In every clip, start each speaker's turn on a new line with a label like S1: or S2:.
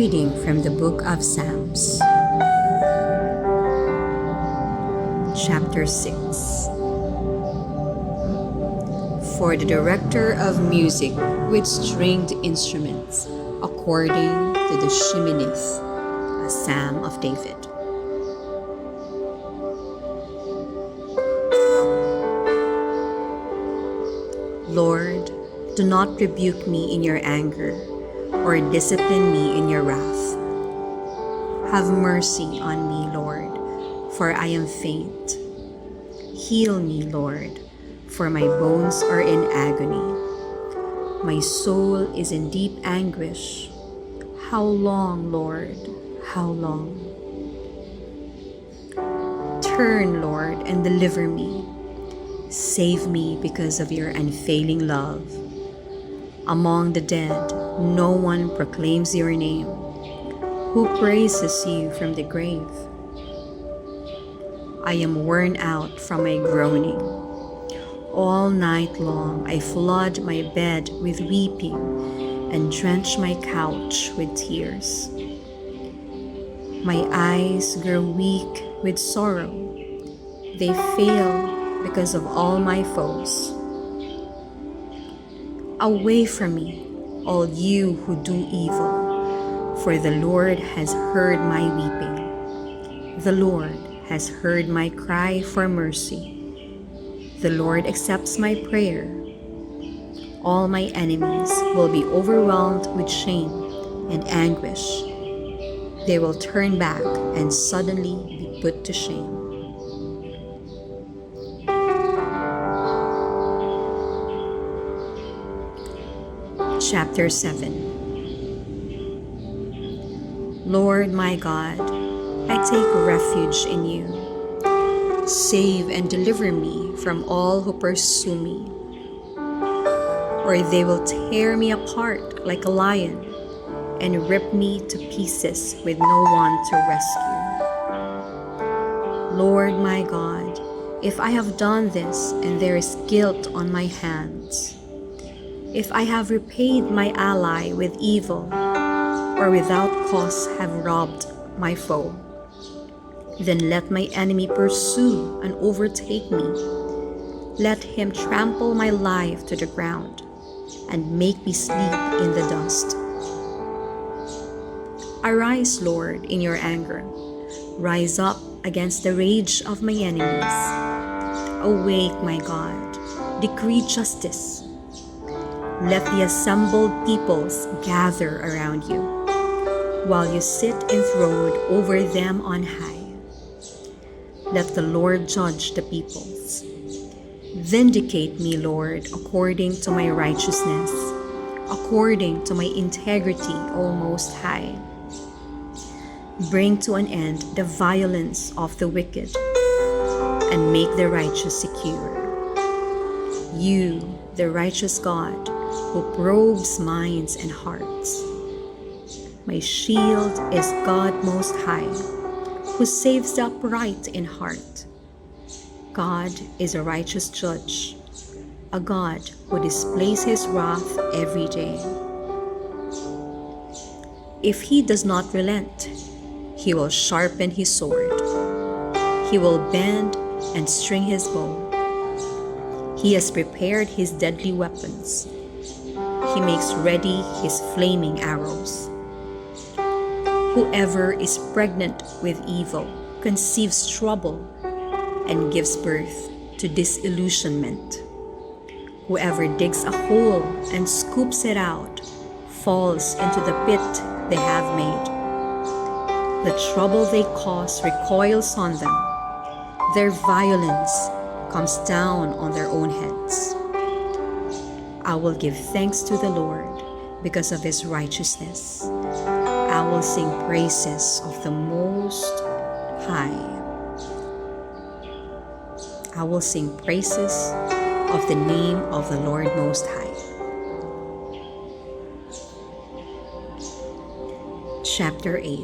S1: reading from the book of Psalms, chapter 6. For the director of music with stringed instruments, according to the Sheminith, a psalm of David. Lord, do not rebuke me in your anger, or discipline me in your wrath. Have mercy on me, Lord, for I am faint. Heal me, Lord, for my bones are in agony. My soul is in deep anguish. How long, Lord? How long? Turn, Lord, and deliver me. Save me because of your unfailing love. Among the dead, no one proclaims your name. Who praises you from the grave? I am worn out from my groaning. All night long I flood my bed with weeping and drench my couch with tears. My eyes grow weak with sorrow. They fail because of all my foes. Away from me, all you who do evil, for the Lord has heard my weeping. The Lord has heard my cry for mercy. The Lord accepts my prayer. All my enemies will be overwhelmed with shame and anguish. They will turn back and suddenly be put to shame. Chapter 7. Lord my God, I take refuge in you. Save and deliver me from all who pursue me, or they will tear me apart like a lion and rip me to pieces with no one to rescue. Lord my God, if I have done this and there is guilt on my hands, if I have repaid my ally with evil, or without cause have robbed my foe, then let my enemy pursue and overtake me. Let him trample my life to the ground and make me sleep in the dust. Arise, Lord, in your anger. Rise up against the rage of my enemies. Awake, my God, decree justice. Let the assembled peoples gather around you, while you sit enthroned over them on high. Let the Lord judge the peoples. Vindicate me, Lord, according to my righteousness, according to my integrity, O Most High. Bring to an end the violence of the wicked, and make the righteous secure. You, the righteous God, who probes minds and hearts. My shield is God Most High, who saves the upright in heart. God is a righteous judge, a God who displays his wrath every day. If he does not relent, he will sharpen his sword. He will bend and string his bow. He has prepared his deadly weapons. He makes ready his flaming arrows. Whoever is pregnant with evil conceives trouble and gives birth to disillusionment. Whoever digs a hole and scoops it out falls into the pit they have made. The trouble they cause recoils on them. Their violence comes down on their own heads. I will give thanks to the Lord because of his righteousness. I will sing praises of the Most High. I will sing praises of the name of the Lord Most High. Chapter 8.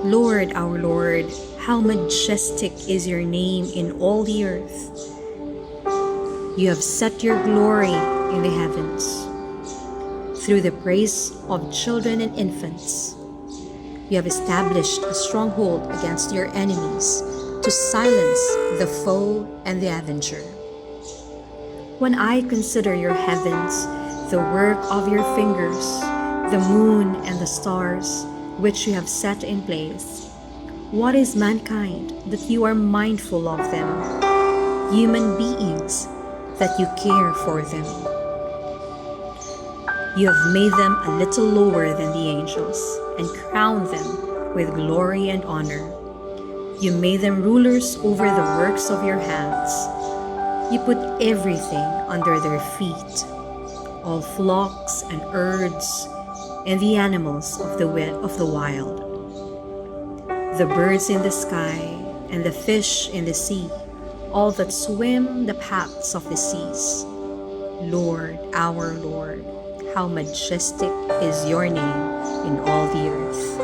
S1: Lord, our Lord, how majestic is your name in all the earth. You have set your glory in the heavens. through the praise of children and infants. You have established a stronghold against your enemies to silence the foe and the avenger. When I consider your heavens, the work of your fingers, the moon and the stars, which you have set in place, what is mankind that you are mindful of them, human beings that you care for them? You have made them a little lower than the angels and crowned them with glory and honor. You made them rulers over the works of your hands. You put everything under their feet, all flocks and herds and the animals of the wild, the birds in the sky and the fish in the sea, all that swim the paths of the seas. Lord, our Lord, how majestic is your name in all the earth.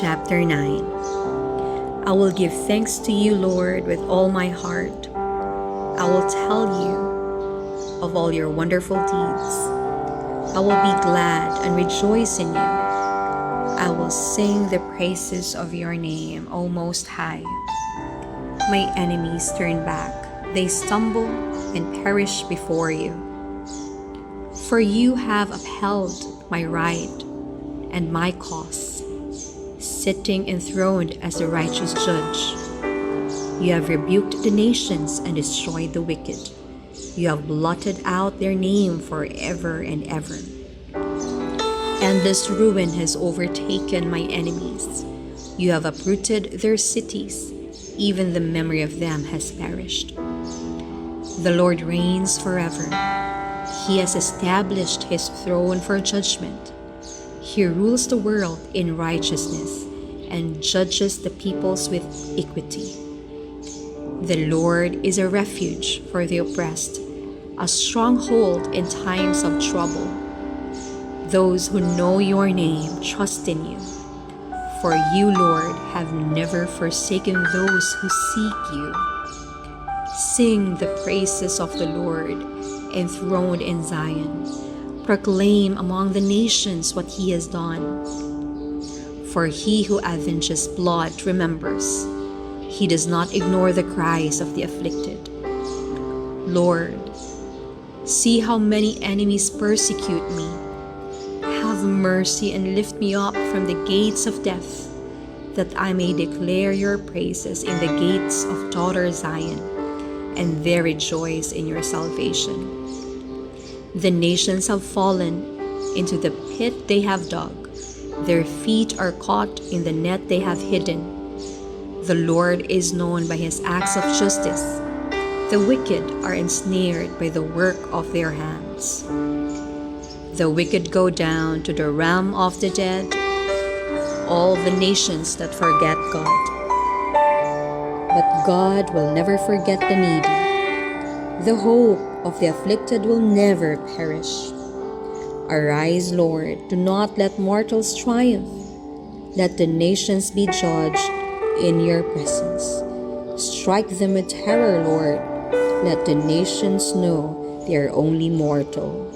S1: Chapter 9. I will give thanks to you, Lord, with all my heart. I will tell you of all your wonderful deeds. I will be glad and rejoice in you. I will sing the praises of your name, O Most High. My enemies turn back. They stumble and perish before you. For you have upheld my right and my cause, sitting enthroned as a righteous judge. You have rebuked the nations and destroyed the wicked. You have blotted out their name forever and ever. Endless ruin has overtaken my enemies. You have uprooted their cities. Even the memory of them has perished. The Lord reigns forever. He has established his throne for judgment. He rules the world in righteousness and judges the peoples with equity. The Lord is a refuge for the oppressed, a stronghold in times of trouble. Those who know your name trust in you. For you, Lord, have never forsaken those who seek you. Sing the praises of the Lord, enthroned in Zion. Proclaim among the nations what he has done. For he who avenges blood remembers. He does not ignore the cries of the afflicted. Lord, see how many enemies persecute me. Have mercy and lift me up from the gates of death, that I may declare your praises in the gates of daughter Zion, and there rejoice in your salvation. The nations have fallen into the pit they have dug. Their feet are caught in the net they have hidden. The Lord is known by his acts of justice. The wicked are ensnared by the work of their hands. The wicked go down to the realm of the dead, all the nations that forget God. But God will never forget the needy. The hope of the afflicted will never perish. Arise, Lord, do not let mortals triumph. Let the nations be judged in your presence. Strike them with terror, Lord. Let the nations know they are only mortal.